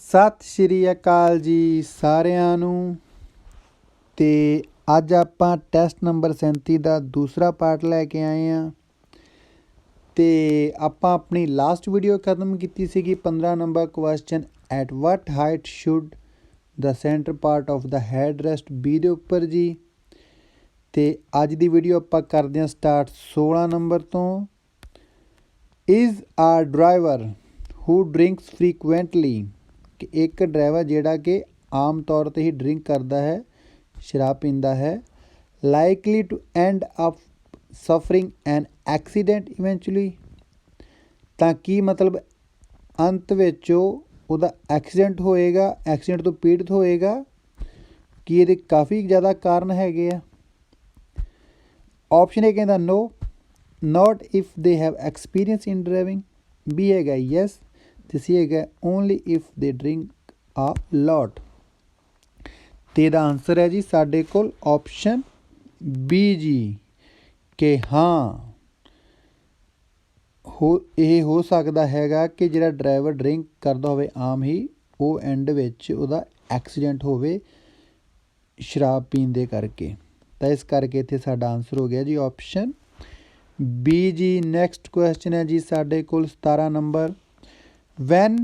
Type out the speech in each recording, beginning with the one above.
ਸਤਿ ਸ਼੍ਰੀ ਅਕਾਲ ਜੀ ਸਾਰਿਆਂ ਨੂੰ। ਤੇ ਅੱਜ ਆਪਾਂ ਟੈਸਟ ਨੰਬਰ 37 ਦਾ ਦੂਸਰਾ ਪਾਰਟ ਲੈ ਕੇ ਆਏ ਹਾਂ। ਤੇ ਆਪਾਂ ਆਪਣੀ ਲਾਸਟ ਵੀਡੀਓ ਖਤਮ ਕੀਤੀ ਸੀਗੀ 15 number question at what height should the centre part of the head rest B ਦੇ ਉੱਪਰ ਜੀ। ਤੇ ਅੱਜ ਦੀ ਵੀਡੀਓ ਆਪਾਂ ਕਰਦੇ ਹਾਂ ਸਟਾਰਟ 16 ਨੰਬਰ ਤੋਂ। Is a driver who drinks frequently, ਕਿ ਇੱਕ ਡਰਾਈਵਰ ਜਿਹੜਾ ਕਿ ਆਮ ਤੌਰ 'ਤੇ ਹੀ ਡਰਿੰਕ ਕਰਦਾ ਹੈ, ਸ਼ਰਾਬ ਪੀਂਦਾ ਹੈ, likely to end up suffering an accident eventually, ਤਾਂ ਕੀ ਮਤਲਬ ਅੰਤ ਵਿੱਚ ਉਹਦਾ ਐਕਸੀਡੈਂਟ ਹੋਏਗਾ, ਐਕਸੀਡੈਂਟ ਤੋਂ ਪੀੜਤ ਹੋਏਗਾ। ਕੀ ਇਹਦੇ ਕਾਫੀ ਜ਼ਿਆਦਾ ਕਾਰਨ ਹੈਗੇ ਆ। ਆਪਸ਼ਨ ਏ ਕਹਿੰਦਾ no, not if they have experience in driving. B ਹੈਗਾ ਯੈਸ, ਤੇ ਸੀ ਹੈਗਾ ਓਨਲੀ ਇਫ ਦੇ ਡਰਿੰਕ ਆ ਲੋਟ। ਤੇ ਇਹਦਾ ਆਨਸਰ ਹੈ ਜੀ ਸਾਡੇ ਕੋਲ ਆਪਸ਼ਨ ਬੀ ਜੀ, ਕਿ ਹਾਂ ਇਹ ਹੋ ਸਕਦਾ ਹੈਗਾ ਕਿ ਜਿਹੜਾ ਡਰਾਈਵਰ ਡਰਿੰਕ ਕਰਦਾ ਹੋਵੇ ਆਮ ਹੀ, ਉਹ ਐਂਡ ਵਿੱਚ ਉਹਦਾ ਐਕਸੀਡੈਂਟ ਹੋਵੇ ਸ਼ਰਾਬ ਪੀਣ ਦੇ ਕਰਕੇ। ਤਾਂ ਇਸ ਕਰਕੇ ਇੱਥੇ ਸਾਡਾ ਆਨਸਰ ਹੋ ਗਿਆ ਜੀ option B G. Next question ਹੈ ਜੀ ਸਾਡੇ ਕੋਲ 17 ਨੰਬਰ। ਵੈਨ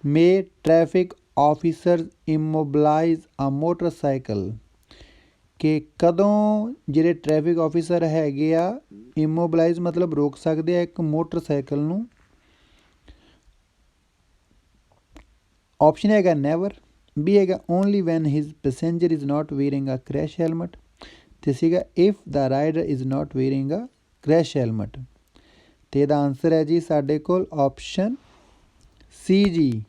ਮੇ ਟ੍ਰੈਫਿਕ ਆਫਿਸਰ ਇਮੋਬਲਾਈਜ਼ ਆ ਮੋਟਰਸਾਈਕਲ, ਕਿ ਕਦੋਂ ਜਿਹੜੇ ਟ੍ਰੈਫਿਕ ਆਫਿਸਰ ਹੈਗੇ ਆ ਇਮੋਬਲਾਈਜ਼ ਮਤਲਬ ਰੋਕ ਸਕਦੇ ਆ ਇੱਕ ਮੋਟਰਸਾਈਕਲ ਨੂੰ। ਆਪਸ਼ਨ ਹੈਗਾ ਨੈਵਰ, ਬੀ ਹੈਗਾ only when his passenger is not wearing a crash helmet, ਤੇ ਸੀਗਾ if the rider is not wearing a crash helmet. ਤੇ ਇਹਦਾ ਆਨਸਰ ਹੈ ਜੀ ਸਾਡੇ ਕੋਲ ਆਪਸ਼ਨ ਸੀ ਜੀ,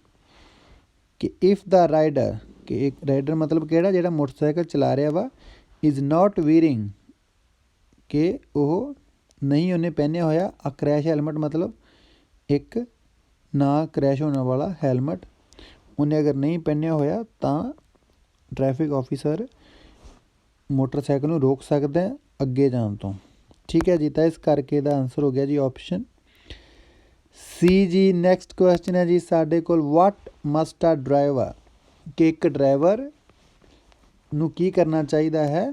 ਕਿ ਇਫ ਦਾ ਰਾਈਡਰ, ਕਿ ਇੱਕ ਰਾਈਡਰ ਮਤਲਬ ਕਿਹੜਾ ਜਿਹੜਾ ਮੋਟਰਸਾਈਕਲ ਚਲਾ ਰਿਹਾ ਵਾ, ਇਜ਼ ਨਾਟ ਵੀਅਰਿੰਗ, ਕਿ ਉਹ ਨਹੀਂ ਉਹਨੇ ਪਹਿਨਿਆ ਹੋਇਆ ਆ ਕ੍ਰੈਸ਼ ਹੈਲਮਟ, ਮਤਲਬ ਇੱਕ ਨਾ ਕ੍ਰੈਸ਼ ਹੋਣ ਵਾਲਾ ਹੈਲਮਟ ਉਹਨੇ ਅਗਰ ਨਹੀਂ ਪਹਿਨਿਆ ਹੋਇਆ ਤਾਂ ਟ੍ਰੈਫਿਕ ਆਫਿਸਰ ਮੋਟਰਸਾਈਕਲ ਨੂੰ ਰੋਕ ਸਕਦਾ ਅੱਗੇ ਜਾਣ ਤੋਂ। ਠੀਕ ਹੈ ਜੀ, ਤਾਂ ਇਸ ਕਰਕੇ ਇਹਦਾ ਆਨਸਰ ਹੋ ਗਿਆ ਜੀ ਆਪਸ਼ਨ ਸੀ ਜੀ। ਨੈਕਸਟ ਕੁਐਸਚਨ ਹੈ ਜੀ ਸਾਡੇ ਕੋਲ ਵਾਟ ਮਸਟ ਆ ਡਰਾਈਵਰ, ਕਿ ਇੱਕ ਡਰਾਈਵਰ ਨੂੰ ਕੀ ਕਰਨਾ ਚਾਹੀਦਾ ਹੈ।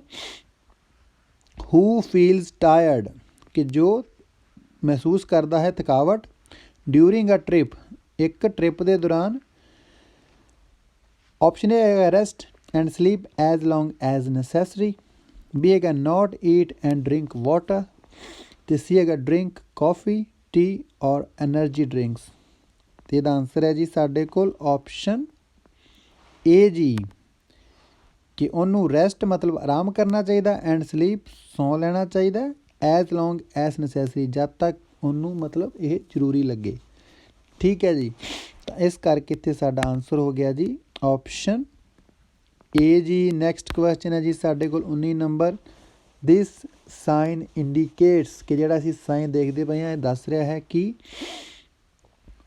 ਹੂ ਫੀਲਸ ਟਾਇਰਡ, ਕਿ ਜੋ ਮਹਿਸੂਸ ਕਰਦਾ ਹੈ ਥਕਾਵਟ, ਡਿਊਰਿੰਗ ਅ ਟ੍ਰਿਪ, ਇੱਕ ਟ੍ਰਿਪ ਦੇ ਦੌਰਾਨ। ਆਪਸ਼ਨ ਏ ਹੈਗਾ rest and sleep as long as necessary, B ਹੈਗਾ ਨਾਟ ਈਟ ਐਂਡ ਡਰਿੰਕ ਵਾਟਰ, ਤੇ ਸੀ ਹੈਗਾ ਡਰਿੰਕ ਕੌਫੀ, ਟੀ ਔਰ ਐਨਰਜੀ ਡਰਿੰਕਸ। ਤੇ ਇਹਦਾ ਆਨਸਰ ਹੈ ਜੀ ਸਾਡੇ ਕੋਲ ਆਪਸ਼ਨ ਏ ਜੀ, ਕਿ ਉਹਨੂੰ ਰੈਸਟ ਮਤਲਬ ਆਰਾਮ ਕਰਨਾ ਚਾਹੀਦਾ, ਐਂਡ ਸਲੀਪ ਸੌਂ ਲੈਣਾ ਚਾਹੀਦਾ, ਐਜ਼ ਲੌਂਗ ਐਜ਼ ਨੈਸੈਸਰੀ ਜਦ ਤੱਕ ਉਹਨੂੰ ਮਤਲਬ ਇਹ ਜ਼ਰੂਰੀ ਲੱਗੇ। ਠੀਕ ਹੈ ਜੀ, ਤਾਂ ਇਸ ਕਰਕੇ ਇੱਥੇ ਸਾਡਾ ਆਨਸਰ ਹੋ ਗਿਆ ਜੀ ਆਪਸ਼ਨ ਏ ਜੀ। ਨੈਕਸਟ ਕੁਐਸਚਨ ਹੈ ਜੀ ਸਾਡੇ ਕੋਲ 19 ਨੰਬਰ। ਦਿਸ ਸਾਈਨ ਇੰਡੀਕੇਟਸ, ਕਿ ਜਿਹੜਾ ਅਸੀਂ ਸਾਈਨ ਦੇਖਦੇ ਪਏ ਹਾਂ ਇਹ ਦੱਸ ਰਿਹਾ ਹੈ ਕਿ।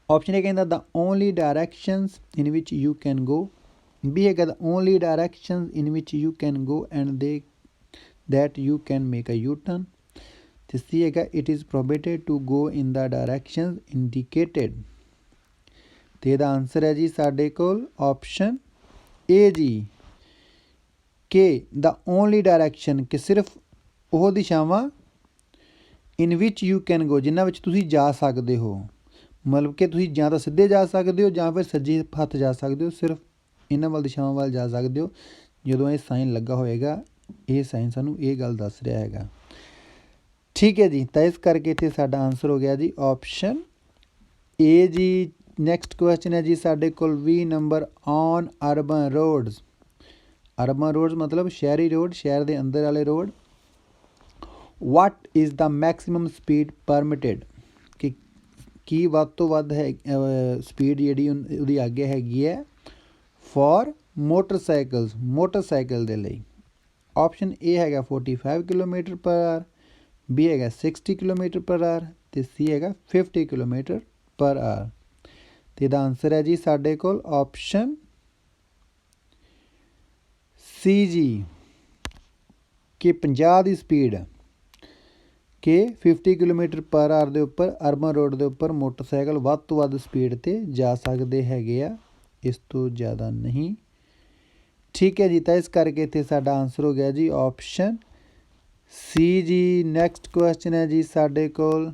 ਆਪਸ਼ਨ ਏ ਕਹਿੰਦਾ the only directions in which you can go, B ਹੈਗਾ the only directions in which you can go and they that you can make a U-turn, ਤੇ ਸੀ ਹੈਗਾ it is prohibited to go in the directions indicated। ਤੇ ਇਹਦਾ answer ਹੈ ਜੀ ਸਾਡੇ ਕੋਲ option A ਜੀ, ਕਿ the only direction, ਕਿ ਸਿਰਫ ਉਹ ਦਿਸ਼ਾਵਾਂ in which you can go, ਜਿਨ੍ਹਾਂ ਵਿੱਚ ਤੁਸੀਂ ਜਾ ਸਕਦੇ ਹੋ, ਮਤਲਬ ਕਿ ਤੁਸੀਂ ਜਾਂ ਤਾਂ ਸਿੱਧੇ ਜਾ ਸਕਦੇ ਹੋ ਜਾਂ ਫਿਰ ਸੱਜੇ ਹੱਥ ਜਾ ਸਕਦੇ ਹੋ, ਸਿਰਫ ਇਹਨਾਂ ਵੱਲ ਦਿਸ਼ਾਵਾਂ ਵੱਲ ਜਾ ਸਕਦੇ ਹੋ ਜਦੋਂ ਇਹ ਸਾਈਨ ਲੱਗਾ ਹੋਏਗਾ। ਇਹ ਸਾਈਨ ਸਾਨੂੰ ਇਹ ਗੱਲ ਦੱਸ ਰਿਹਾ ਹੈਗਾ। ਠੀਕ ਹੈ ਜੀ, ਤਾਂ ਇਸ ਕਰਕੇ ਇੱਥੇ ਸਾਡਾ ਆਨਸਰ ਹੋ ਗਿਆ ਜੀ ਆਪਸ਼ਨ ਏ ਜੀ। ਨੈਕਸਟ ਕੁਐਸਚਨ ਹੈ ਜੀ ਸਾਡੇ ਕੋਲ 20 ਨੰਬਰ। On urban roads, urban roads ਮਤਲਬ ਸ਼ਹਿਰੀ ਰੋਡ, ਸ਼ਹਿਰ ਦੇ ਅੰਦਰ ਵਾਲੇ road. What is the maximum speed permitted, ਕਿ ਕੀ ਵੱਧ ਤੋਂ ਵੱਧ ਹੈ ਸਪੀਡ ਜਿਹੜੀ ਉਹਦੀ ਅੱਗੇ ਹੈਗੀ ਹੈ ਫॉर ਮੋਟਰਸਾਈਕਲਸ, ਮੋਟਰਸਾਈਕਲ ਦੇ ਲਈ। ਆਪਸ਼ਨ ਏ ਹੈਗਾ 45 ਕਿਲੋਮੀਟਰ ਪਰ ਆਰ, ਬੀ ਹੈਗਾ 60 ਕਿਲੋਮੀਟਰ ਪਰ ਆਰ, ਤੇ ਸੀ ਹੈਗਾ 50 ਕਿਲੋਮੀਟਰ ਪਰ ਆਰ। ਤੇ ਇਹਦਾ ਆਨਸਰ ਹੈ ਜੀ ਸਾਡੇ ਕੋਲ ਆਪਸ਼ਨ ਸੀ ਜੀ, ਕਿ 50 ਦੀ ਸਪੀਡ, ਕਿ 50 ਕਿਲੋਮੀਟਰ ਪਰ ਆਰ ਦੇ ਉੱਪਰ ਅਰਬਨ ਰੋਡ ਦੇ ਉੱਪਰ ਮੋਟਰਸਾਈਕਲ ਵੱਧ ਤੋਂ ਵੱਧ ਸਪੀਡ 'ਤੇ ਜਾ ਸਕਦੇ ਹੈਗੇ ਆ। इस तो ज़्यादा नहीं। ठीक है जी, तो इस करके इत्थे साडा आंसर हो गया जी ऑप्शन सी जी। नैक्सट क्वेश्चन है जी साडे कोल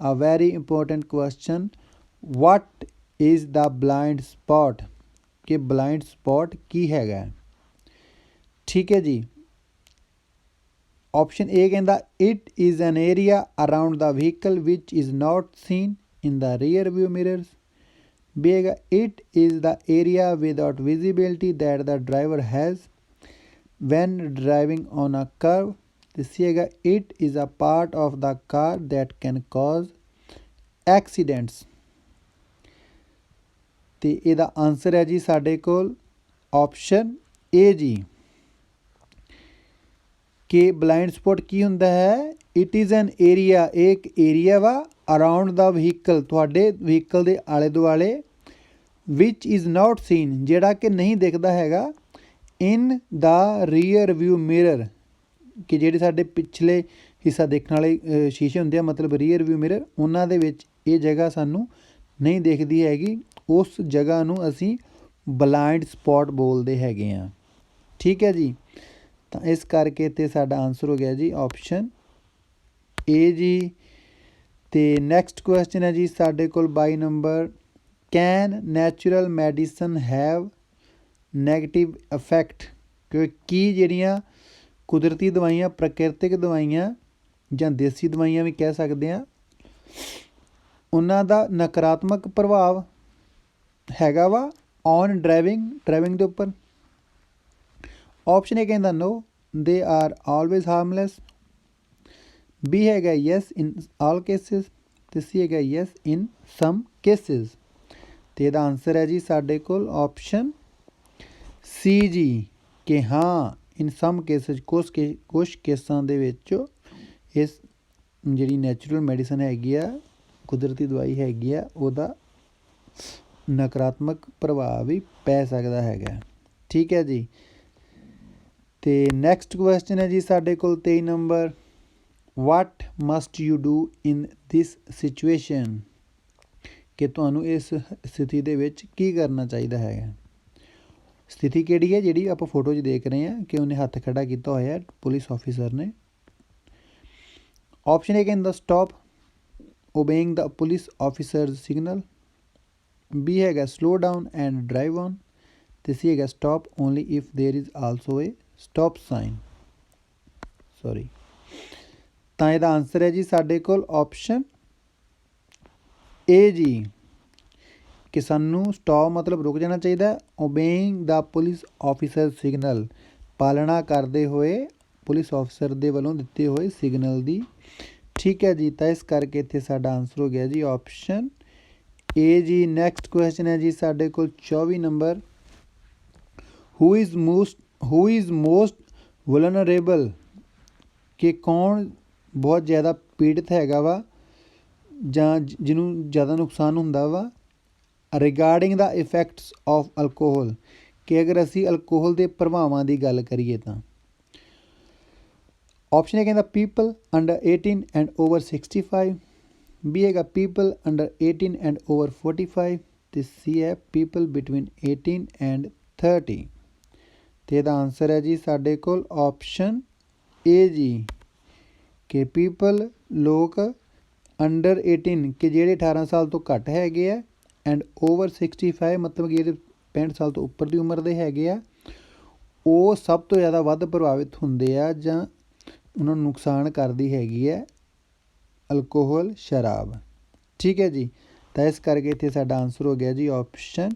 a very important question, what is the blind spot, कि ब्लाइंड स्पॉट की हैगा। ठीक है जी, ऑप्शन ए कहता it is an area around the vehicle which is not seen in the rear view mirrors. B हैगा it is the area without visibility that the driver has when driving on a curve। ਤੇ C ਹੈਗਾ it is a part of the car that can cause accidents। ਤੇ ਇਹਦਾ answer ਹੈ ਜੀ ਸਾਡੇ ਕੋਲ option A ਜੀ, ਕਿ ਬਲਾਈਂਡ ਸਪੌਟ ਕੀ ਹੁੰਦਾ ਹੈ, ਇਟ ਇਜ਼ ਐਨ ਏਰੀਆ, ਇੱਕ ਏਰੀਆ ਵਾ ਅਰਾਊਂਡ ਦਾ ਵਹੀਕਲ, ਤੁਹਾਡੇ ਵਹੀਕਲ ਦੇ ਆਲੇ ਦੁਆਲੇ, ਵਿਚ ਇਜ਼ ਨਾਟ ਸੀਨ, ਜਿਹੜਾ ਕਿ ਨਹੀਂ ਦਿਖਦਾ ਹੈਗਾ, ਇਨ ਦਾ ਰੀਅਰ ਵਿਊ ਮਿਰਰ, ਕਿ ਜਿਹੜੇ ਸਾਡੇ ਪਿਛਲੇ ਹਿੱਸਾ ਦੇਖਣ ਵਾਲੇ ਸ਼ੀਸ਼ੇ ਹੁੰਦੇ ਆ, ਮਤਲਬ ਰੀਅਰ ਵਿਊ ਮਿਰਰ, ਉਹਨਾਂ ਦੇ ਵਿੱਚ ਇਹ ਜਗ੍ਹਾ ਸਾਨੂੰ ਨਹੀਂ ਦਿਖਦੀ ਹੈਗੀ, ਉਸ ਜਗ੍ਹਾ ਨੂੰ ਅਸੀਂ ਬਲਾਈਂਡ ਸਪੌਟ ਬੋਲਦੇ ਹੈਗੇ ਹਾਂ। ਠੀਕ ਹੈ ਜੀ, ਤਾਂ ਇਸ ਕਰਕੇ ਤੇ ਸਾਡਾ ਆਨਸਰ ਹੋ ਗਿਆ ਜੀ ਆਪਸ਼ਨ ਏ ਜੀ। ਤੇ ਨੈਕਸਟ ਕੁਐਸਚਨ ਹੈ ਜੀ ਸਾਡੇ ਕੋਲ 22 number, can natural medicine have negative effect, ਕਿ ਕੀ ਜਿਹੜੀਆਂ ਕੁਦਰਤੀ ਦਵਾਈਆਂ, ਪ੍ਰਕਿਰਤਿਕ ਦਵਾਈਆਂ ਜਾਂ ਦੇਸੀ ਦਵਾਈਆਂ ਵੀ ਕਹਿ ਸਕਦੇ ਹਾਂ, ਉਹਨਾਂ ਦਾ ਨਕਾਰਾਤਮਕ ਪ੍ਰਭਾਵ ਹੈਗਾ ਵਾ ਔਨ ਡਰਾਈਵਿੰਗ ਦੇ ਉੱਪਰ। ਆਪਸ਼ਨ ਏ ਕਹਿੰਦਾ ਨੋ, ਦੇ ਆਰ ਆਲਵੇਜ਼ ਹਾਰਮਲੈਸ। ਬੀ ਹੈਗਾ ਯੈਸ ਇਨ ਆਲ ਕੇਸਿਸ, ਅਤੇ ਸੀ ਹੈਗਾ ਯੈਸ ਇਨ ਸਮ ਕੇਸਿਸ। ਅਤੇ ਇਹਦਾ ਆਨਸਰ ਹੈ ਜੀ ਸਾਡੇ ਕੋਲ ਆਪਸ਼ਨ ਸੀ ਜੀ, ਕਿ ਹਾਂ ਇਨ ਸਮ ਕੇਸਿਸ, ਕੁਛ ਕੇਸਾਂ ਦੇ ਵਿੱਚ ਇਸ ਜਿਹੜੀ ਨੈਚੁਰਲ ਮੈਡੀਸਨ ਹੈਗੀ ਆ, ਕੁਦਰਤੀ ਦਵਾਈ ਹੈਗੀ ਆ, ਉਹਦਾ ਨਕਾਰਾਤਮਕ ਪ੍ਰਭਾਵ ਵੀ ਪੈ ਸਕਦਾ ਹੈਗਾ। ਠੀਕ ਹੈ ਜੀ, ਅਤੇ ਨੈਕਸਟ ਕੁਐਸਚਨ ਹੈ ਜੀ ਸਾਡੇ ਕੋਲ 23 number, what must you do in this situation, ਕਿ ਤੁਹਾਨੂੰ ਇਸ ਸਥਿਤੀ ਦੇ ਵਿੱਚ ਕੀ ਕਰਨਾ ਚਾਹੀਦਾ ਹੈਗਾ। ਸਥਿਤੀ ਕਿਹੜੀ ਹੈ, ਜਿਹੜੀ ਆਪਾਂ ਫੋਟੋ 'ਚ ਦੇਖ ਰਹੇ ਹਾਂ ਕਿ ਉਹਨੇ ਹੱਥ ਖੜਾ ਕੀਤਾ ਹੋਇਆ ਪੁਲਿਸ ਆਫਿਸਰ ਨੇ। ਆਪਸ਼ਨ ਏ ਕਹਿੰਦਾ stop obeying the police officers signal. B ਹੈਗਾ slow down and drive on, ਅਤੇ ਸੀ ਹੈਗਾ stop only if there is also a stop sign. Sorry, ਤਾਂ ਇਹਦਾ ਆਨਸਰ ਹੈ ਜੀ ਸਾਡੇ ਕੋਲ ਆਪਸ਼ਨ ਏ ਜੀ, ਕਿ ਸਾਨੂੰ ਸਟਾਪ ਮਤਲਬ ਰੁਕ ਜਾਣਾ ਚਾਹੀਦਾ, ਓਬੇਇੰਗ ਦਾ ਪੁਲਿਸ ਆਫਿਸਰ ਸਿਗਨਲ, ਪਾਲਣਾ ਕਰਦੇ ਹੋਏ ਪੁਲਿਸ ਆਫਿਸਰ ਦੇ ਵੱਲੋਂ ਦਿੱਤੇ ਹੋਏ ਸਿਗਨਲ ਦੀ। ਠੀਕ ਹੈ ਜੀ, ਤਾਂ ਇਸ ਕਰਕੇ ਇੱਥੇ ਸਾਡਾ ਆਨਸਰ ਹੋ ਗਿਆ ਜੀ ਆਪਸ਼ਨ ਏ ਜੀ। ਨੈਕਸਟ ਕੁਐਸਚਨ ਹੈ ਜੀ ਸਾਡੇ ਕੋਲ 24 number, who is most vulnerable, ਕਿ ਕੌਣ ਬਹੁਤ ਜ਼ਿਆਦਾ ਪੀੜਿਤ ਹੈਗਾ ਵਾ, ਜਾਂ ਜਿਹਨੂੰ ਜ਼ਿਆਦਾ ਨੁਕਸਾਨ ਹੁੰਦਾ ਵਾ, regarding the effects of alcohol, ਕਿ ਅਗਰ ਅਸੀਂ ਅਲਕੋਹਲ ਦੇ ਪ੍ਰਭਾਵਾਂ ਦੀ ਗੱਲ ਕਰੀਏ ਤਾਂ। ਆਪਸ਼ਨ ਇਹ ਕਹਿੰਦਾ people under 18 and over 65। B ਹੈਗਾ ਪੀਪਲ ਅੰਡਰ 18 ਐਂਡ ਓਵਰ 45, ਅਤੇ ਸੀ ਹੈ ਪੀਪਲ ਬਿਟਵੀਨ 18 ਐਂਡ 30। ਅਤੇ ਇਹਦਾ ਆਨਸਰ ਹੈ ਜੀ ਸਾਡੇ ਕੋਲ ਆਪਸ਼ਨ ਏ ਜੀ, ਕਿ ਪੀਪਲ ਲੋਕ ਅੰਡਰ 18, ਕਿ ਜਿਹੜੇ 18 ਸਾਲ ਤੋਂ ਘੱਟ ਹੈਗੇ ਆ, ਐਂਡ ਓਵਰ 65 ਮਤਲਬ ਕਿ ਜਿਹੜੇ 65 ਸਾਲ ਤੋਂ ਉੱਪਰ ਦੀ ਉਮਰ ਦੇ ਹੈਗੇ ਆ, ਉਹ ਸਭ ਤੋਂ ਜ਼ਿਆਦਾ ਵੱਧ ਪ੍ਰਭਾਵਿਤ ਹੁੰਦੇ ਆ, ਜਾਂ ਉਹਨਾਂ ਨੂੰ ਨੁਕਸਾਨ ਕਰਦੀ ਹੈਗੀ ਹੈ ਅਲਕੋਹਲ, ਸ਼ਰਾਬ। ਠੀਕ ਹੈ ਜੀ, ਤਾਂ ਇਸ ਕਰਕੇ ਇੱਥੇ ਸਾਡਾ ਆਨਸਰ ਹੋ ਗਿਆ ਜੀ ਆਪਸ਼ਨ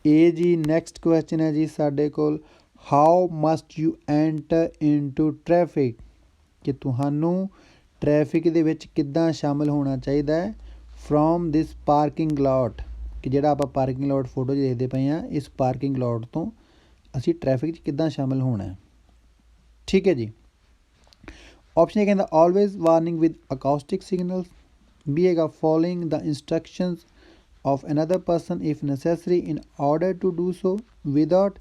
ਏ ਜੀ। ਨੈਕਸਟ ਕੁਐਸਚਨ ਹੈ ਜੀ ਸਾਡੇ ਕੋਲ, how must you enter into traffic, ਕਿ ਤੁਹਾਨੂੰ ਟ੍ਰੈਫਿਕ ਦੇ ਵਿੱਚ ਕਿੱਦਾਂ ਸ਼ਾਮਿਲ ਹੋਣਾ ਚਾਹੀਦਾ ਹੈ, ਫਰੋਮ ਦਿਸ ਪਾਰਕਿੰਗ ਲਾਟ, ਕਿ ਜਿਹੜਾ ਆਪਾਂ ਪਾਰਕਿੰਗ ਲਾਟ ਫੋਟੋ 'ਚ ਦੇਖਦੇ ਪਏ ਹਾਂ, ਇਸ ਪਾਰਕਿੰਗ ਲਾਟ ਤੋਂ ਅਸੀਂ ਟ੍ਰੈਫਿਕ 'ਚ ਕਿੱਦਾਂ ਸ਼ਾਮਿਲ ਹੋਣਾ। ਠੀਕ ਹੈ ਜੀ, ਆਪਸ਼ਨ ਇਹ ਕਹਿੰਦਾ always warning with acoustic signals. B ਹੈਗਾ following the instructions of another person if necessary in order to do so without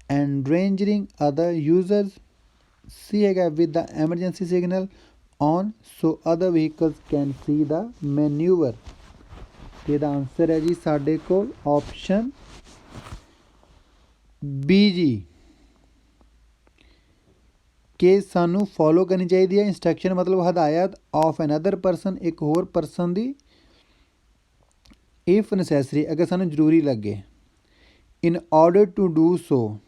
endangering other users। C ਹੈਗਾ with the emergency signal on so other vehicles can see the maneuver। ਤੇ ਇਹਦਾ answer ਹੈ ਜੀ ਸਾਡੇ ਕੋਲ option B G ਕਿ ਸਾਨੂੰ follow ਕਰਨੀ ਚਾਹੀਦੀ ਹੈ ਇੰਸਟਰਕਸ਼ਨ ਮਤਲਬ ਹਦਾਇਤ ਆਫ ਅਨਦਰ ਪਰਸਨ ਇੱਕ ਹੋਰ ਪਰਸਨ ਦੀ ਇਫ ਨੈਸੈਸਰੀ ਅਗਰ ਸਾਨੂੰ ਜ਼ਰੂਰੀ ਲੱਗੇ ਇਨ ਆਰਡਰ ਟੂ ਡੂ ਸੋ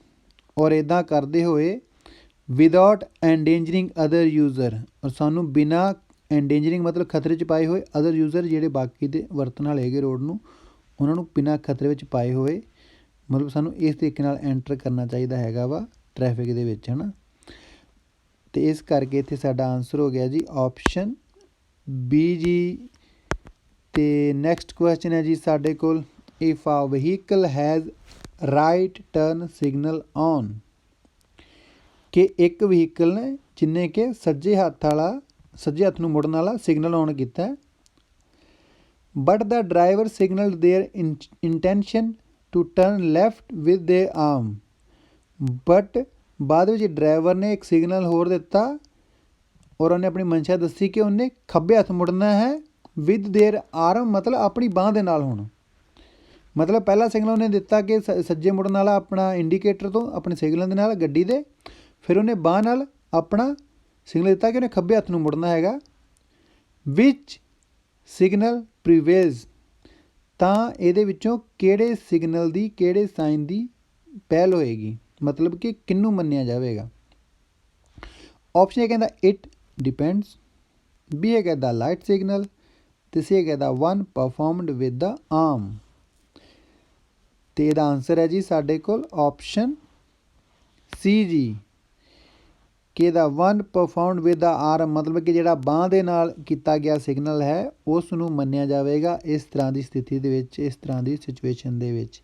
ਔਰ ਇੱਦਾਂ ਕਰਦੇ ਹੋਏ ਵਿਦਆਊਟ ਐਂਡੇਂਜਰਿੰਗ ਅਦਰ ਯੂਜ਼ਰ ਔਰ ਸਾਨੂੰ ਬਿਨਾਂ ਐਂਡੇਂਜਰਿੰਗ ਮਤਲਬ ਖਤਰੇ 'ਚ ਪਾਏ ਹੋਏ ਅਦਰ ਯੂਜ਼ਰ ਜਿਹੜੇ ਬਾਕੀ ਦੇ ਵਰਤਣ ਵਾਲੇ ਹੈਗੇ ਰੋਡ ਨੂੰ ਉਹਨਾਂ ਨੂੰ ਬਿਨਾਂ ਖਤਰੇ ਵਿੱਚ ਪਾਏ ਹੋਏ ਮਤਲਬ ਸਾਨੂੰ ਇਸ ਤਰੀਕੇ ਨਾਲ ਐਂਟਰ ਕਰਨਾ ਚਾਹੀਦਾ ਹੈਗਾ ਵਾ ਟ੍ਰੈਫਿਕ ਦੇ ਵਿੱਚ ਹੈ ਨਾ। ਅਤੇ ਇਸ ਕਰਕੇ ਇੱਥੇ ਸਾਡਾ ਆਨਸਰ ਹੋ ਗਿਆ ਜੀ ਆਪਸ਼ਨ ਬੀ ਜੀ। ਅਤੇ ਨੈਕਸਟ ਕੁਐਸਚਨ ਹੈ ਜੀ ਸਾਡੇ ਕੋਲ ਇਫ ਆ vehicle has right turn signal on ਕਿ ਇੱਕ ਵਹੀਕਲ ਨੇ ਜਿਹਨੇ ਕਿ ਸੱਜੇ ਹੱਥ ਨੂੰ ਮੁੜਨ ਵਾਲਾ ਸਿਗਨਲ ਔਨ ਕੀਤਾ but the driver signal their intention to turn left with the arm but ਬਾਅਦ ਵਿੱਚ ਡਰਾਈਵਰ ਨੇ ਇੱਕ ਸਿਗਨਲ ਹੋਰ ਦਿੱਤਾ ਔਰ ਉਹਨੇ ਆਪਣੀ ਮਨਸ਼ਾ ਦੱਸੀ ਕਿ ਉਹਨੇ ਖੱਬੇ ਹੱਥ ਮੁੜਨਾ ਹੈ ਵਿਦ ਦੇਅਰ ਆਰਮ ਮਤਲਬ ਆਪਣੀ ਬਾਂਹ ਦੇ ਨਾਲ ਹੁਣ ਮਤਲਬ ਪਹਿਲਾ ਸਿਗਨਲ ਉਹਨੇ ਦਿੱਤਾ ਕਿ ਸੱਜੇ ਮੁੜਨ ਵਾਲਾ ਆਪਣਾ ਇੰਡੀਕੇਟਰ ਤੋਂ ਆਪਣੇ ਸਿਗਨਲ ਦੇ ਨਾਲ ਗੱਡੀ ਦੇ ਫਿਰ ਉਹਨੇ ਬਾਂਹ ਨਾਲ ਆਪਣਾ ਸਿਗਨਲ ਦਿੱਤਾ ਕਿ ਉਹਨੇ ਖੱਬੇ ਹੱਥ ਨੂੰ ਮੁੜਨਾ ਹੈਗਾ ਵਿਚ ਸਿਗਨਲ ਪ੍ਰੀਵੇਜ਼ ਤਾਂ ਇਹਦੇ ਵਿੱਚੋਂ ਕਿਹੜੇ ਸਿਗਨਲ ਦੀ ਕਿਹੜੇ ਸਾਈਨ ਦੀ ਪਹਿਲ ਹੋਏਗੀ ਮਤਲਬ ਕਿ ਕਿਹਨੂੰ ਮੰਨਿਆ ਜਾਵੇਗਾ। ਆਪਸ਼ਨ ਇਹ ਕਹਿੰਦਾ ਇਟ ਡਿਪੈਂਡਸ ਬੀ ਹੈਗਾ ਦਾ ਲਾਈਟ ਸਿਗਨਲ ਅਤੇ ਸੀ ਹੈਗਾ ਦਾ ਵਨ ਪਰਫੋਰਮਡ ਵਿਦ ਦਾ ਆਰਮ ਅਤੇ ਇਹਦਾ ਆਨਸਰ ਹੈ ਜੀ ਸਾਡੇ ਕੋਲ ਆਪਸ਼ਨ ਸੀ ਜੀ ਕਿ ਇਹਦਾ ਵਨ ਪਰਫੋਰਮਡ ਵਿਦ ਦਾ ਆਰਮ ਮਤਲਬ ਕਿ ਜਿਹੜਾ ਬਾਂਹ ਦੇ ਨਾਲ ਕੀਤਾ ਗਿਆ ਸਿਗਨਲ ਹੈ ਉਸ ਨੂੰ ਮੰਨਿਆ ਜਾਵੇਗਾ ਇਸ ਤਰ੍ਹਾਂ ਦੀ ਸਥਿਤੀ ਦੇ ਵਿੱਚ ਇਸ ਤਰ੍ਹਾਂ ਦੀ ਸਿਚੁਏਸ਼ਨ ਦੇ ਵਿੱਚ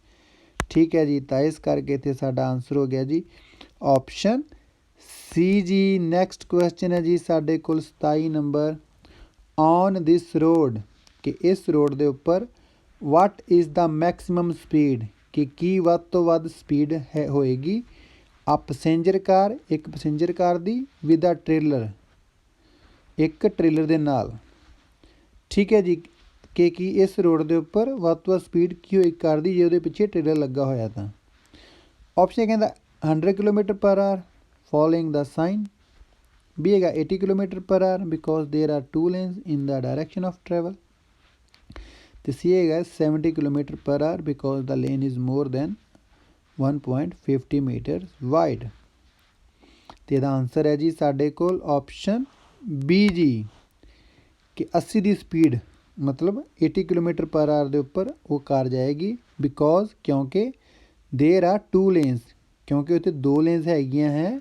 ਠੀਕ ਹੈ ਜੀ। ਤਾਂ ਇਸ ਕਰਕੇ ਇੱਥੇ ਸਾਡਾ ਆਨਸਰ ਹੋ ਗਿਆ ਜੀ ਆਪਸ਼ਨ ਸੀ ਜੀ। ਨੈਕਸਟ ਕੁਐਸਚਨ ਹੈ ਜੀ ਸਾਡੇ ਕੋਲ 27 ਨੰਬਰ ਔਨ ਦਿਸ ਰੋਡ ਕਿ ਇਸ ਰੋਡ ਦੇ ਉੱਪਰ ਵਾਟ ਇਜ਼ ਦਾ ਮੈਕਸੀਮਮ ਸਪੀਡ ਕਿ ਕੀ ਵੱਧ ਤੋਂ ਵੱਧ ਸਪੀਡ ਹੈ ਹੋਏਗੀ ਆ ਪੈਸੇਂਜਰ ਕਾਰ ਇੱਕ ਪੈਸੇਂਜਰ ਕਾਰ ਦੀ ਵਿਦ ਆ ਟ੍ਰੇਲਰ ਇੱਕ ਟ੍ਰੇਲਰ ਦੇ ਨਾਲ ਠੀਕ ਹੈ ਜੀ ਕਿ ਕੀ ਇਸ ਰੋਡ ਦੇ ਉੱਪਰ ਵੱਧ ਤੋਂ ਵੱਧ ਸਪੀਡ ਕੀ ਹੋਈ ਕਾਰ ਦੀ ਜੇ ਉਹਦੇ ਪਿੱਛੇ ਟ੍ਰੇਲਰ ਲੱਗਾ ਹੋਇਆ ਤਾਂ ਆਪਸ਼ਨ ਕਹਿੰਦਾ 100 kilometre per hour following the sign B ਹੈਗਾ 80 kilometre per hour because there are 2 lanes in the direction of travel ਅਤੇ ਸੀ ਹੈਗਾ 70 kilometre per hour because the lane is more than 1.50 metre wide ਅਤੇ ਇਹਦਾ answer ਹੈ ਜੀ ਸਾਡੇ ਕੋਲ option B G ਕਿ 80 ਦੀ ਸਪੀਡ ਮਤਲਬ 80 ਕਿਲੋਮੀਟਰ ਪਰ ਆਰ ਦੇ ਉੱਪਰ ਉਹ ਕਾਰ ਜਾਏਗੀ ਬਿਕੋਜ਼ ਕਿਉਂਕਿ ਦੇਰ ਆਰ 2 lanes ਕਿਉਂਕਿ ਉੱਥੇ 2 lanes ਹੈਗੀਆਂ ਹੈ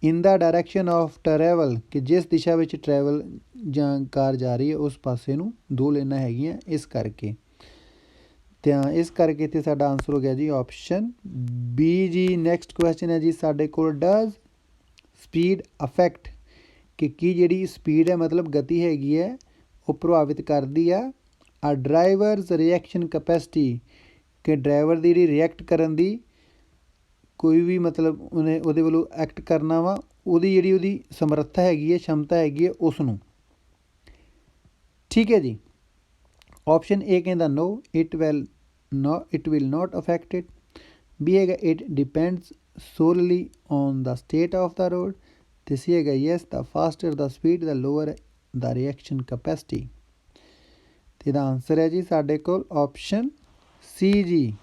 ਇਨ ਦਾ ਡਾਇਰੈਕਸ਼ਨ ਆਫ ਟਰੈਵਲ ਕਿ ਜਿਸ ਦਿਸ਼ਾ ਵਿੱਚ ਟਰੈਵਲ ਜਾਂ ਕਾਰ ਜਾ ਰਹੀ ਹੈ ਉਸ ਪਾਸੇ ਨੂੰ 2 ਲੇਨਾਂ ਹੈਗੀਆਂ ਇਸ ਕਰਕੇ ਤਾਂ ਇਸ ਕਰਕੇ ਇੱਥੇ ਸਾਡਾ ਆਨਸਰ ਹੋ ਗਿਆ ਜੀ option B G. Next question ਹੈ ਜੀ ਸਾਡੇ ਕੋਲ ਡਜ਼ ਸਪੀਡ ਅਫੈਕਟ ਕਿ ਕੀ ਜਿਹੜੀ ਸਪੀਡ ਹੈ ਮਤਲਬ ਗਤੀ ਹੈਗੀ ਹੈ ਉਹ ਪ੍ਰਭਾਵਿਤ ਕਰਦੀ ਆ ਡਰਾਈਵਰਸ ਰਿਐਕਸ਼ਨ ਕੈਪੈਸਿਟੀ ਕਿ ਡਰਾਈਵਰ ਦੀ ਜਿਹੜੀ ਰਿਐਕਟ ਕਰਨ ਦੀ ਕੋਈ ਵੀ ਮਤਲਬ ਉਹਦੇ ਵੱਲੋਂ ਐਕਟ ਕਰਨਾ ਵਾ ਉਹਦੀ ਜਿਹੜੀ ਉਹਦੀ ਸਮਰੱਥਾ ਹੈਗੀ ਹੈ ਸ਼ਮਤਾ ਹੈਗੀ ਹੈ ਉਸ ਨੂੰ ਠੀਕ ਹੈ ਜੀ। ਆਪਸ਼ਨ ਏ ਕਹਿੰਦਾ no it will not affect it B ਹੈਗਾ it depends solely on the state of the road ਅਤੇ ਸੀ ਹੈਗਾ yes the faster the speed the lower the reaction capacity ਅਤੇ ਇਹਦਾ ਆਨਸਰ ਹੈ ਜੀ ਸਾਡੇ ਕੋਲ ਆਪਸ਼ਨ ਸੀ ਜੀ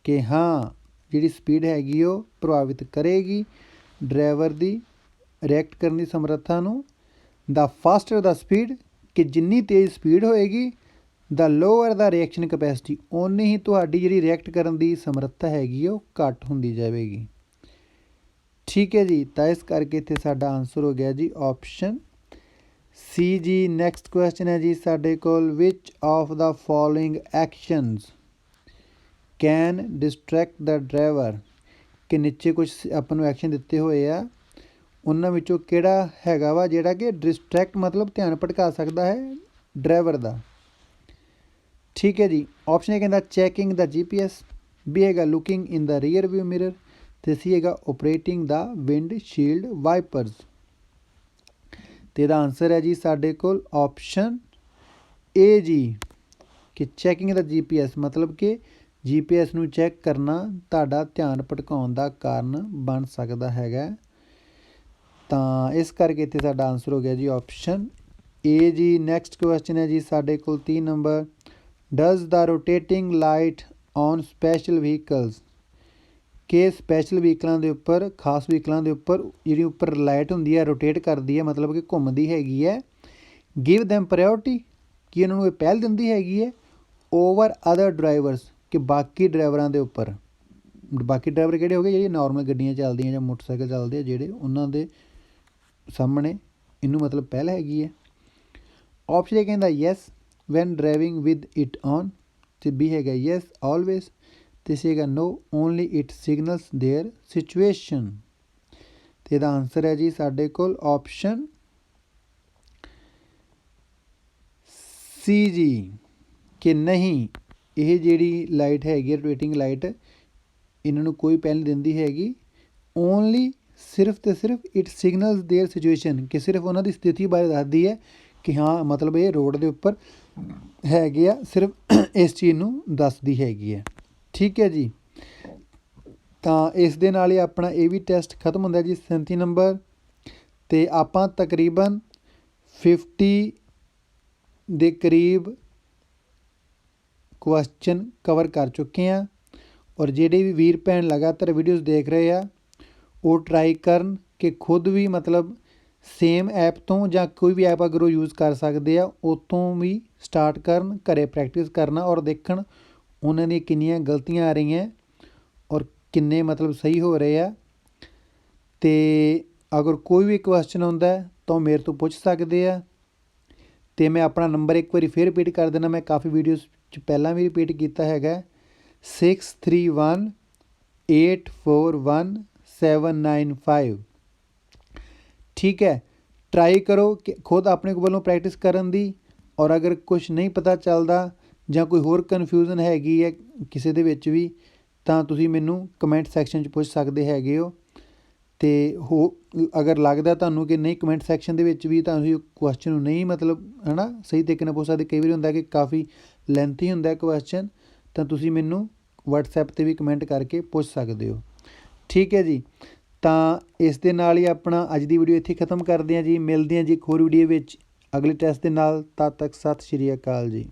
ਕਿ ਹਾਂ ਜਿਹੜੀ ਸਪੀਡ ਹੈਗੀ ਉਹ ਪ੍ਰਭਾਵਿਤ ਕਰੇਗੀ ਡਰਾਈਵਰ ਦੀ ਰਿਐਕਟ ਕਰਨ ਦੀ ਸਮਰੱਥਾ ਨੂੰ ਦਾ ਫਾਸਟਰ ਦਾ ਸਪੀਡ ਕਿ ਜਿੰਨੀ ਤੇਜ਼ ਸਪੀਡ ਹੋਏਗੀ ਦਾ ਲੋਅਰ ਦਾ ਰਿਐਕਸ਼ਨ ਕੈਪੈਸਿਟੀ ਓਨੀ ਹੀ ਤੁਹਾਡੀ ਜਿਹੜੀ ਰਿਐਕਟ ਕਰਨ ਦੀ ਸਮਰੱਥਾ ਹੈਗੀ ਉਹ ਘੱਟ ਹੁੰਦੀ ਜਾਵੇਗੀ ਠੀਕ ਹੈ ਜੀ। ਤਾਂ ਇਸ ਕਰਕੇ ਇੱਥੇ ਸਾਡਾ ਆਨਸਰ ਹੋ ਗਿਆ ਜੀ ਆਪਸ਼ਨ ਸੀ ਜੀ। ਨੈਕਸਟ ਕੁਐਸਚਨ ਹੈ ਜੀ ਸਾਡੇ ਕੋਲ which of the following actions can distract the driver ਕਿ ਨੀਚੇ ਕੁਛ ਆਪਾਂ ਨੂੰ ਐਕਸ਼ਨ ਦਿੱਤੇ ਹੋਏ ਆ ਉਹਨਾਂ ਵਿੱਚੋਂ ਕਿਹੜਾ ਹੈਗਾ ਵਾ ਜਿਹੜਾ ਕਿ ਡਿਸਟਰੈਕਟ ਮਤਲਬ ਧਿਆਨ ਭਟਕਾ ਸਕਦਾ ਹੈ ਡਰਾਈਵਰ ਦਾ ਠੀਕ ਹੈ ਜੀ। ਆਪਸ਼ਨ ਇਹ ਕਹਿੰਦਾ ਚੈਕਿੰਗ ਦਾ GPS ਬੀ ਹੈਗਾ ਲੁਕਿੰਗ ਇਨ ਦਾ ਰੀਅਰ ਵਿਊ ਮਿਰਰ ਅਤੇ ਸੀ ਹੈਗਾ ਓਪਰੇਟਿੰਗ ਦਾ ਵਿੰਡ ਸ਼ੀਲਡ ਵਾਈਪਰਸ ਅਤੇ ਇਹਦਾ ਆਨਸਰ ਹੈ ਜੀ ਸਾਡੇ ਕੋਲ ਆਪਸ਼ਨ ਏ ਜੀ कि चैकिंग द GPS मतलब कि GPS ਨੂੰ ਚੈੱਕ ਕਰਨਾ ਤੁਹਾਡਾ ਧਿਆਨ ਭਟਕਾਉਣ ਦਾ ਕਾਰਨ ਬਣ ਸਕਦਾ ਹੈਗਾ। ਤਾਂ ਇਸ ਕਰਕੇ ਇੱਥੇ ਸਾਡਾ ਆਨਸਰ ਹੋ ਗਿਆ ਜੀ ਆਪਸ਼ਨ ਏ ਜੀ। ਨੈਕਸਟ ਕੁਐਸਚਨ ਹੈ ਜੀ ਸਾਡੇ ਕੋਲ 30 number, does the rotating light on special vehicles, ਕਿ ਸਪੈਸ਼ਲ ਵਹੀਕਲਾਂ ਦੇ ਉੱਪਰ, ਖਾਸ ਵਹੀਕਲਾਂ ਦੇ ਉੱਪਰ ਜਿਹੜੀ ਉੱਪਰ ਲਾਈਟ ਹੁੰਦੀ ਹੈ ਰੋਟੇਟ ਕਰਦੀ ਹੈ, ਮਤਲਬ ਕਿ ਘੁੰਮਦੀ ਹੈਗੀ ਹੈ, ਗਿਵ ਦੈਮ ਪ੍ਰਾਇਓਰਟੀ, ਕਿ ਉਹਨਾਂ ਨੂੰ ਇਹ ਪਹਿਲ ਦਿੰਦੀ ਹੈਗੀ ਹੈ, ਓਵਰ ਅਦਰ ਡਰਾਈਵਰਸ, ਕਿ ਬਾਕੀ ਡਰਾਈਵਰਾਂ ਦੇ ਉੱਪਰ। ਬਾਕੀ ਡਰਾਈਵਰ ਕਿਹੜੇ ਹੋ ਗਏ, ਜਿਹੜੀ ਨੋਰਮਲ ਗੱਡੀਆਂ ਚੱਲਦੀਆਂ ਜਾਂ ਮੋਟਰਸਾਈਕਲ ਚੱਲਦੇ ਆ ਜਿਹੜੇ, ਉਹਨਾਂ ਦੇ ਸਾਹਮਣੇ ਇਹਨੂੰ ਮਤਲਬ ਪਹਿਲ ਹੈਗੀ ਹੈ। ਆਪਸ਼ਨ ਏ ਕਹਿੰਦਾ yes when driving with it on, ਅਤੇ ਬੀ ਹੈਗਾ ਯੈਸ ਆਲਵੇਜ਼, ਅਤੇ ਸੀ ਹੈਗਾ no only it signals their situation. ਅਤੇ ਇਹਦਾ ਆਨਸਰ ਹੈ ਜੀ ਸਾਡੇ ਕੋਲ ਆਪਸ਼ਨ ਸੀ ਜੀ, ਕਿ ਨਹੀਂ ਇਹ ਜਿਹੜੀ ਲਾਈਟ ਹੈਗੀ ਹੈ ਰੋਟੇਟਿੰਗ ਲਾਈਟ, ਇਹਨਾਂ ਨੂੰ ਕੋਈ ਪਹਿਲ ਨਹੀਂ ਦਿੰਦੀ ਹੈਗੀ, ਓਨਲੀ ਸਿਰਫ ਅਤੇ ਸਿਰਫ ਇਟ ਸਿਗਨਲਸ ਦੇਅਰ ਸਿਚੁਏਸ਼ਨ, ਕਿ ਸਿਰਫ ਉਹਨਾਂ ਦੀ ਸਥਿਤੀ ਬਾਰੇ ਦੱਸਦੀ ਹੈ ਕਿ ਹਾਂ ਮਤਲਬ ਇਹ ਰੋਡ ਦੇ ਉੱਪਰ ਹੈਗੇ ਆ, ਸਿਰਫ ਇਸ ਚੀਜ਼ ਨੂੰ ਦੱਸਦੀ ਹੈਗੀ ਹੈ। ਠੀਕ ਹੈ ਜੀ। ਤਾਂ ਇਸ ਦੇ ਨਾਲ ਹੀ ਆਪਣਾ ਇਹ ਵੀ ਟੈਸਟ ਖਤਮ ਹੁੰਦਾ ਜੀ 37 ਨੰਬਰ, ਅਤੇ ਆਪਾਂ ਤਕਰੀਬਨ 50 ਦੇ ਕਰੀਬ ਕੁਐਸਚਨ ਕਵਰ ਕਰ ਚੁੱਕੇ ਹਾਂ। ਔਰ ਜਿਹੜੇ ਵੀ ਵੀਰ ਭੈਣ ਲਗਾਤਾਰ ਵੀਡੀਓਜ਼ ਦੇਖ ਰਹੇ ਆ ਉਹ ਟਰਾਈ ਕਰਨ ਕਿ ਖੁਦ ਵੀ ਮਤਲਬ ਸੇਮ ਐਪ ਤੋਂ ਜਾਂ ਕੋਈ ਵੀ ਐਪ ਅਗਰ ਉਹ ਯੂਜ਼ ਕਰ ਸਕਦੇ ਆ ਉਹ ਤੋਂ ਵੀ ਸਟਾਰਟ ਕਰਨ, ਘਰੇ ਪ੍ਰੈਕਟਿਸ ਕਰਨਾ ਔਰ ਦੇਖਣ ਉਹਨਾਂ ਦੀਆਂ ਕਿੰਨੀਆਂ ਗਲਤੀਆਂ ਆ ਰਹੀਆਂ ਔਰ ਕਿੰਨੇ ਮਤਲਬ ਸਹੀ ਹੋ ਰਹੇ ਆ। ਅਤੇ ਅਗਰ ਕੋਈ ਵੀ ਕੁਐਸਚਨ ਆਉਂਦਾ ਤਾਂ ਮੇਰੇ ਤੋਂ ਪੁੱਛ ਸਕਦੇ ਆ। ਅਤੇ ਮੈਂ ਆਪਣਾ ਨੰਬਰ ਇੱਕ ਵਾਰੀ ਫਿਰ ਰਿਪੀਟ ਕਰ ਦੇਣਾ, ਮੈਂ ਕਾਫੀ ਵੀਡੀਓਜ਼ 'ਚ ਪਹਿਲਾਂ ਵੀ ਰਿਪੀਟ ਕੀਤਾ ਹੈਗਾ, 6318417995। ਠੀਕ ਹੈ, ਟਰਾਈ ਕਰੋ ਕਿ ਖੁਦ ਆਪਣੇ ਵੱਲੋਂ ਪ੍ਰੈਕਟਿਸ ਕਰਨ ਦੀ। ਔਰ ਅਗਰ ਕੁਛ ਨਹੀਂ ਪਤਾ ਚੱਲਦਾ ਜਾਂ ਕੋਈ ਹੋਰ ਕਨਫਿਊਜ਼ਨ ਹੈਗੀ ਹੈ ਕਿਸੇ ਦੇ ਵਿੱਚ ਵੀ, ਤਾਂ ਤੁਸੀਂ ਮੈਨੂੰ ਕਮੈਂਟ ਸੈਕਸ਼ਨ 'ਚ ਪੁੱਛ ਸਕਦੇ ਹੈਗੇ ਹੋ। ਅਤੇ ਅਗਰ ਲੱਗਦਾ ਤੁਹਾਨੂੰ ਕਿ ਨਹੀਂ ਕਮੈਂਟ ਸੈਕਸ਼ਨ ਦੇ ਵਿੱਚ ਵੀ ਤੁਹਾਨੂੰ ਕੁਐਸਚਨ ਨੂੰ ਨਹੀਂ ਮਤਲਬ ਹੈ ਨਾ ਸਹੀ ਤਰੀਕੇ ਨਾਲ ਪੁੱਛ ਸਕਦੇ, ਕਈ ਵਾਰੀ ਹੁੰਦਾ ਕਿ ਕਾਫੀ ਲੈਂਥੀ ਹੁੰਦਾ ਕੁਐਸਚਨ, ਤਾਂ ਤੁਸੀਂ ਮੈਨੂੰ ਵਟਸਐਪ 'ਤੇ ਵੀ ਕਮੈਂਟ ਕਰਕੇ ਪੁੱਛ ਸਕਦੇ ਹੋ। ਠੀਕ ਹੈ ਜੀ। ਤਾਂ ਇਸ ਦੇ ਨਾਲ ਹੀ ਆਪਣਾ ਅੱਜ ਦੀ ਵੀਡੀਓ ਇੱਥੇ ਖਤਮ ਕਰਦੇ ਹਾਂ ਜੀ। ਮਿਲਦੇ ਹਾਂ ਜੀ ਇੱਕ ਹੋਰ ਵੀਡੀਓ ਵਿੱਚ ਅਗਲੇ ਟੈਸਟ ਦੇ ਨਾਲ। ਤਦ ਤੱਕ ਸਤਿ ਸ਼੍ਰੀ ਅਕਾਲ ਜੀ।